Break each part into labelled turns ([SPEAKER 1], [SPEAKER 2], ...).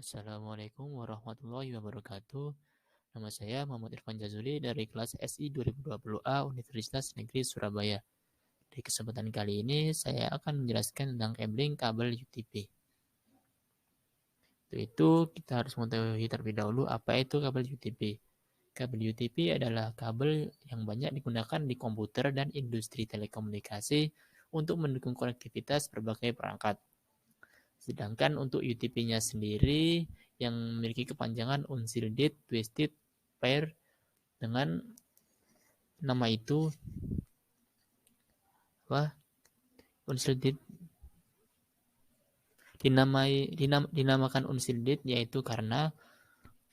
[SPEAKER 1] Assalamualaikum warahmatullahi wabarakatuh. Nama saya Muhammad Irfan Jazuli dari kelas SI 2020A Universitas Negeri Surabaya. Di kesempatan kali ini saya akan menjelaskan tentang cabling kabel UTP. Untuk itu kita harus mengetahui terlebih dahulu apa itu kabel UTP. Kabel UTP adalah kabel yang banyak digunakan di komputer dan industri telekomunikasi untuk mendukung konektivitas berbagai perangkat. Sedangkan untuk UTP-nya sendiri yang memiliki kepanjangan unshielded twisted pair dengan nama itu unshielded dinamakan unshielded yaitu karena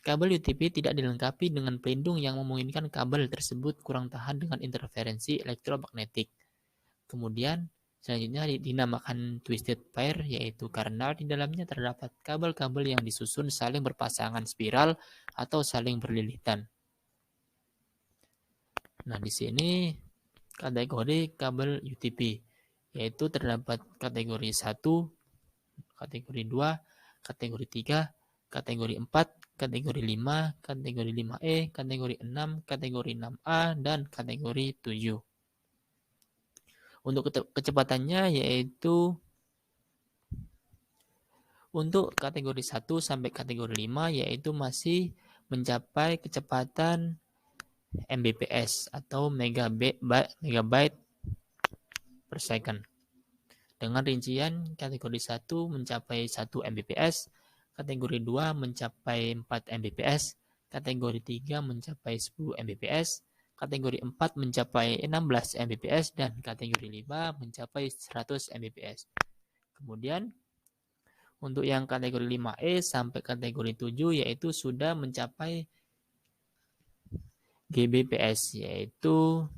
[SPEAKER 1] kabel UTP tidak dilengkapi dengan pelindung yang memungkinkan kabel tersebut kurang tahan dengan interferensi elektromagnetik. Kemudian selanjutnya dinamakan twisted pair yaitu karena di dalamnya terdapat kabel-kabel yang disusun saling berpasangan spiral atau saling berlilitan. Nah, di sini kategori kabel UTP yaitu terdapat kategori 1, kategori 2, kategori 3, kategori 4, kategori 5, kategori 5E, kategori 6, kategori 6A, dan kategori 7. Untuk kecepatannya yaitu untuk kategori 1 sampai kategori 5 yaitu masih mencapai kecepatan Mbps atau megabyte per second. Dengan rincian kategori 1 mencapai 1 Mbps, kategori 2 mencapai 4 Mbps, kategori 3 mencapai 10 Mbps, kategori 4 mencapai 16 Mbps, dan kategori 5 mencapai 100 Mbps. Kemudian untuk yang kategori 5E sampai kategori 7 yaitu sudah mencapai Gbps yaitu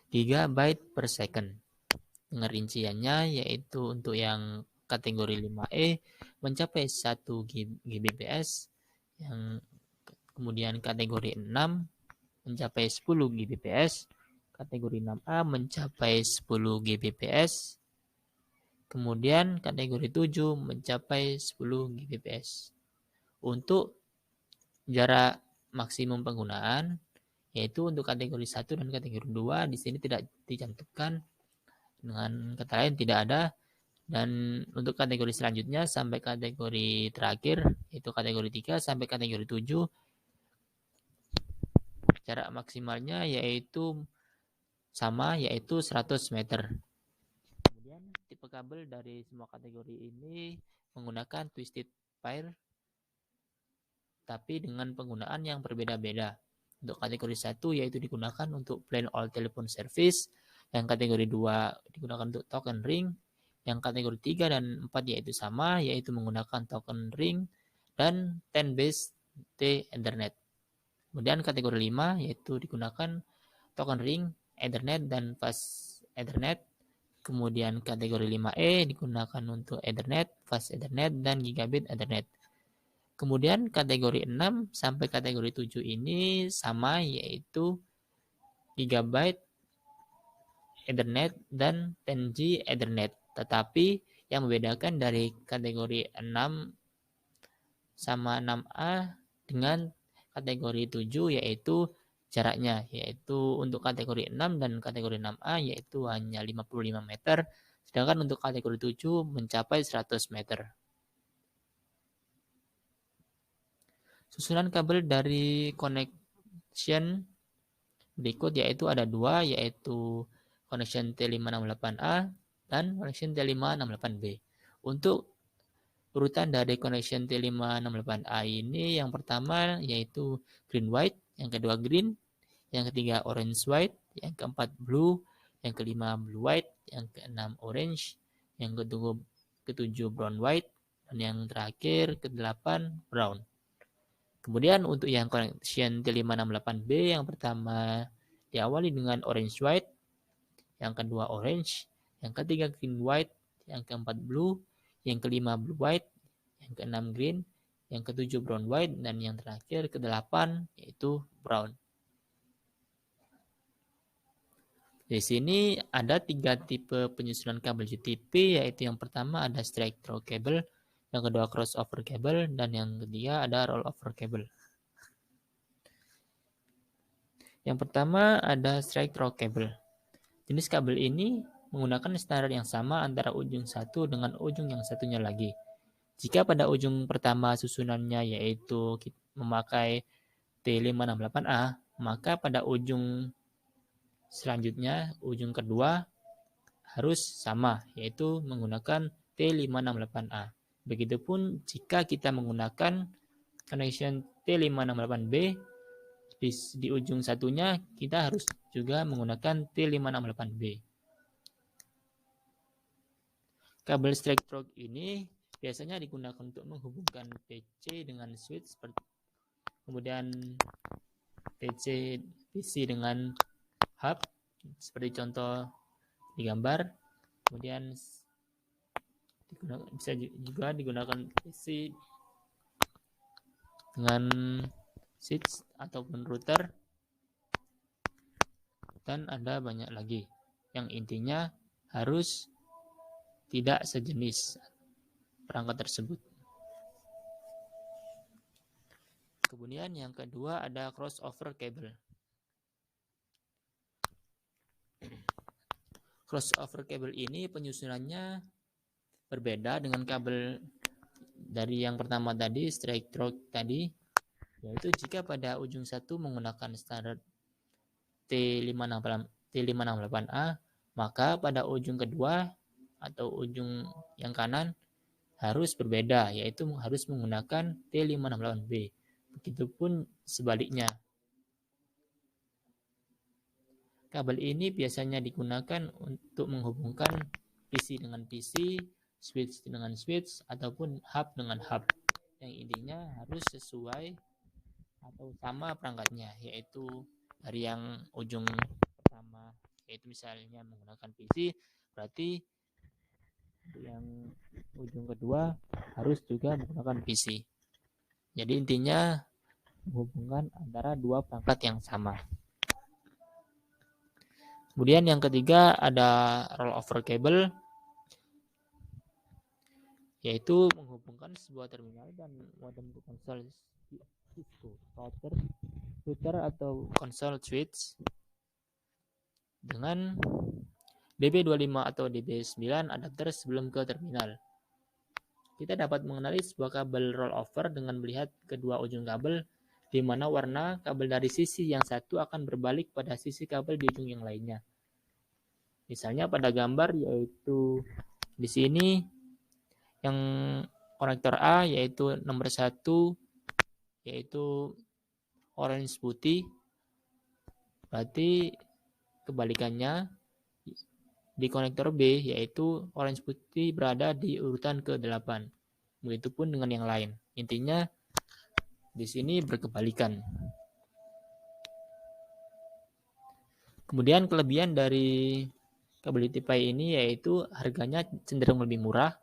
[SPEAKER 1] gigabyte per second. Dengan rinciannya yaitu untuk yang kategori 5E mencapai 1 Gbps, yang kemudian kategori 6 mencapai 10 Gbps, kategori 6A mencapai 10 Gbps, kemudian kategori 7 mencapai 10 Gbps. Untuk jarak maksimum penggunaan yaitu untuk kategori 1 dan kategori 2 di sini tidak dicantumkan, dengan kata lain tidak ada. Dan untuk kategori selanjutnya sampai kategori terakhir yaitu kategori 3 sampai kategori 7 jarak maksimalnya yaitu sama yaitu 100 meter. Kemudian tipe kabel dari semua kategori ini menggunakan twisted pair tapi dengan penggunaan yang berbeda-beda. Untuk kategori 1 yaitu digunakan untuk plain old telephone service, yang kategori 2 digunakan untuk token ring, yang kategori 3 dan 4 yaitu sama, yaitu menggunakan token ring dan 10 base T Ethernet. Kemudian kategori 5 yaitu digunakan token ring, Ethernet dan fast Ethernet. Kemudian kategori 5E digunakan untuk Ethernet, fast Ethernet dan gigabit Ethernet. Kemudian kategori 6 sampai kategori 7 ini sama yaitu gigabyte Ethernet dan 10G Ethernet. Tetapi yang membedakan dari kategori 6 sama 6A dengan kategori 7 yaitu jaraknya, yaitu untuk kategori 6 dan kategori 6A yaitu hanya 55 meter, sedangkan untuk kategori 7 mencapai 100 meter. Susunan kabel dari connection berikut yaitu ada dua, yaitu connection T568A dan connection T568B. Untuk urutan dari connection T568A ini yang pertama yaitu green white, yang kedua green, yang ketiga orange white, yang keempat blue, yang kelima blue white, yang keenam orange, yang ketujuh brown white, dan yang terakhir kedelapan brown. Kemudian untuk yang connection T568B yang pertama diawali dengan orange white, yang kedua orange, yang ketiga green white, yang keempat blue, yang kelima blue white, yang keenam green, yang ketujuh brown white, dan yang terakhir kedelapan yaitu brown. Di sini ada 3 tipe penyusunan kabel UTP, yaitu yang pertama ada straight through cable, yang kedua crossover cable, dan yang ketiga ada rollover cable. Yang pertama ada straight through cable. Jenis kabel ini menggunakan standar yang sama antara ujung satu dengan ujung yang satunya lagi. Jika pada ujung pertama susunannya yaitu memakai T568A, maka pada ujung selanjutnya, ujung kedua harus sama, yaitu menggunakan T568A. Begitupun jika kita menggunakan connection T568B, di ujung satunya kita harus juga menggunakan T568B. Kabel straight through ini biasanya digunakan untuk menghubungkan PC dengan switch, kemudian PC dengan hub, seperti contoh di gambar. Kemudian bisa juga digunakan PC dengan switch ataupun router, dan ada banyak lagi yang intinya harus tidak sejenis perangkat tersebut. Kemudian yang kedua ada crossover cable. Crossover cable ini penyusunannya berbeda dengan kabel dari yang pertama tadi, straight through tadi, yaitu jika pada ujung satu menggunakan standar T568A, maka pada ujung kedua atau ujung yang kanan harus berbeda, yaitu harus menggunakan T568B. Begitupun sebaliknya. Kabel ini biasanya digunakan untuk menghubungkan PC dengan PC, switch dengan switch, ataupun hub dengan hub. Yang intinya harus sesuai atau sama perangkatnya, yaitu dari yang ujung pertama, yaitu misalnya menggunakan PC, berarti yang ujung kedua harus juga menggunakan PC. Jadi intinya menghubungkan antara dua perangkat yang sama. Kemudian yang ketiga ada rollover cable, yaitu menghubungkan sebuah terminal dan modem ke konsol Cisco, router atau konsol switch dengan DB25 atau DB9 adapter sebelum ke terminal. Kita dapat mengenali sebuah kabel rollover dengan melihat kedua ujung kabel, di mana warna kabel dari sisi yang satu akan berbalik pada sisi kabel di ujung yang lainnya. Misalnya pada gambar yaitu di sini yang konektor A yaitu nomor 1 yaitu orange putih, berarti kebalikannya di konektor B yaitu orange putih berada di urutan ke-8. Begitupun dengan yang lain. Intinya di sini berkebalikan. Kemudian kelebihan dari kabel UTP ini yaitu harganya cenderung lebih murah.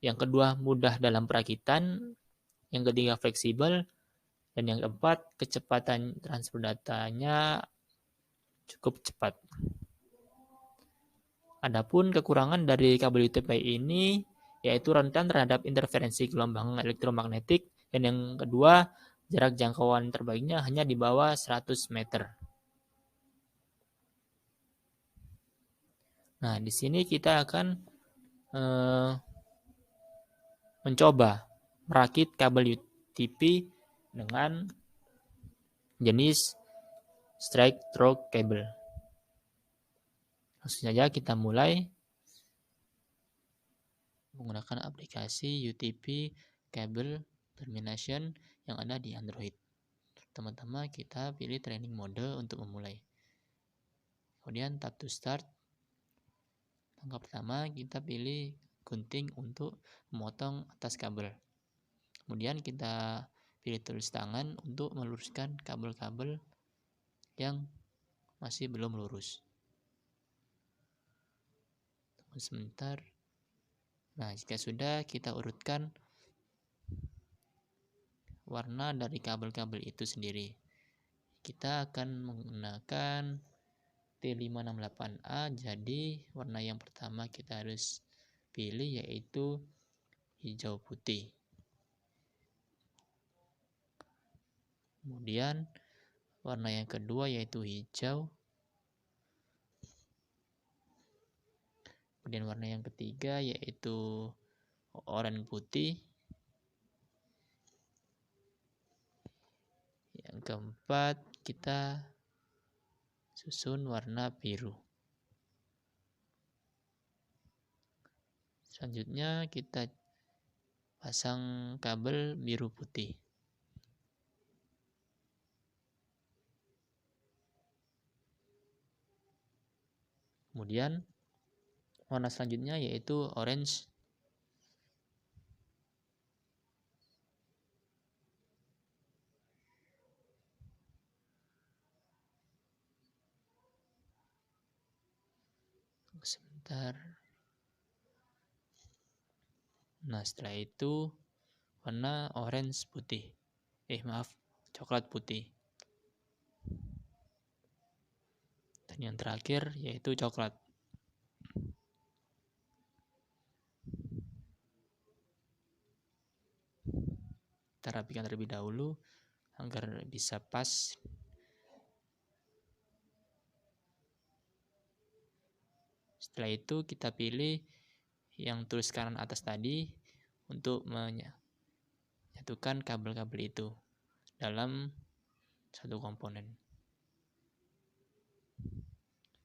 [SPEAKER 1] Yang kedua mudah dalam perakitan. Yang ketiga fleksibel. Dan yang keempat kecepatan transfer datanya cukup cepat. Adapun kekurangan dari kabel UTP ini yaitu rentan terhadap interferensi gelombang elektromagnetik, dan yang kedua jarak jangkauan terbaiknya hanya di bawah 100 meter. Nah, di sini kita akan mencoba merakit kabel UTP dengan jenis straight through cable. Langsung saja kita mulai menggunakan aplikasi UTP Cable Termination yang ada di Android. Pertama-tama kita pilih training mode untuk memulai. Kemudian tap to start. Langkah pertama kita pilih gunting untuk memotong atas kabel. Kemudian kita pilih tulis tangan untuk meluruskan kabel-kabel yang masih belum lurus. Tunggu sebentar. Nah, jika sudah, kita urutkan warna dari kabel-kabel itu sendiri. Kita akan menggunakan T568A, jadi warna yang pertama kita harus pilih yaitu hijau putih. Kemudian warna yang kedua yaitu hijau. Kemudian warna yang ketiga yaitu oranye putih. Yang keempat kita susun warna biru. Selanjutnya kita pasang kabel biru putih. Kemudian warna selanjutnya yaitu orange. Sebentar. Nah, setelah itu warna orange putih. Coklat putih. Dan yang terakhir yaitu coklat. Kita rapikan terlebih dahulu agar bisa pas. Setelah itu kita pilih yang tulis kanan atas tadi untuk menyatukan kabel-kabel itu dalam satu komponen.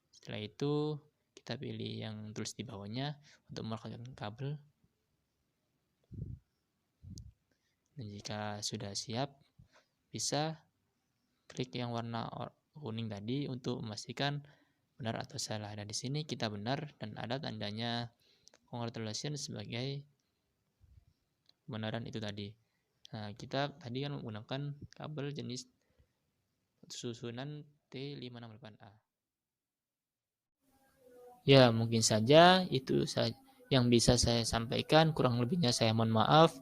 [SPEAKER 1] Setelah itu kita pilih yang tulis di bawahnya untuk merekatkan kabel. Dan jika sudah siap, bisa klik yang warna kuning tadi untuk memastikan benar atau salah. Dan di sini kita benar dan ada tandanya congratulations sebagai kebenaran itu tadi. Nah, kita tadi kan menggunakan kabel jenis susunan T568A. Ya, mungkin saja itu yang bisa saya sampaikan. Kurang lebihnya saya mohon maaf.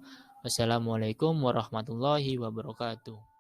[SPEAKER 1] Wassalamualaikum warahmatullahi wabarakatuh.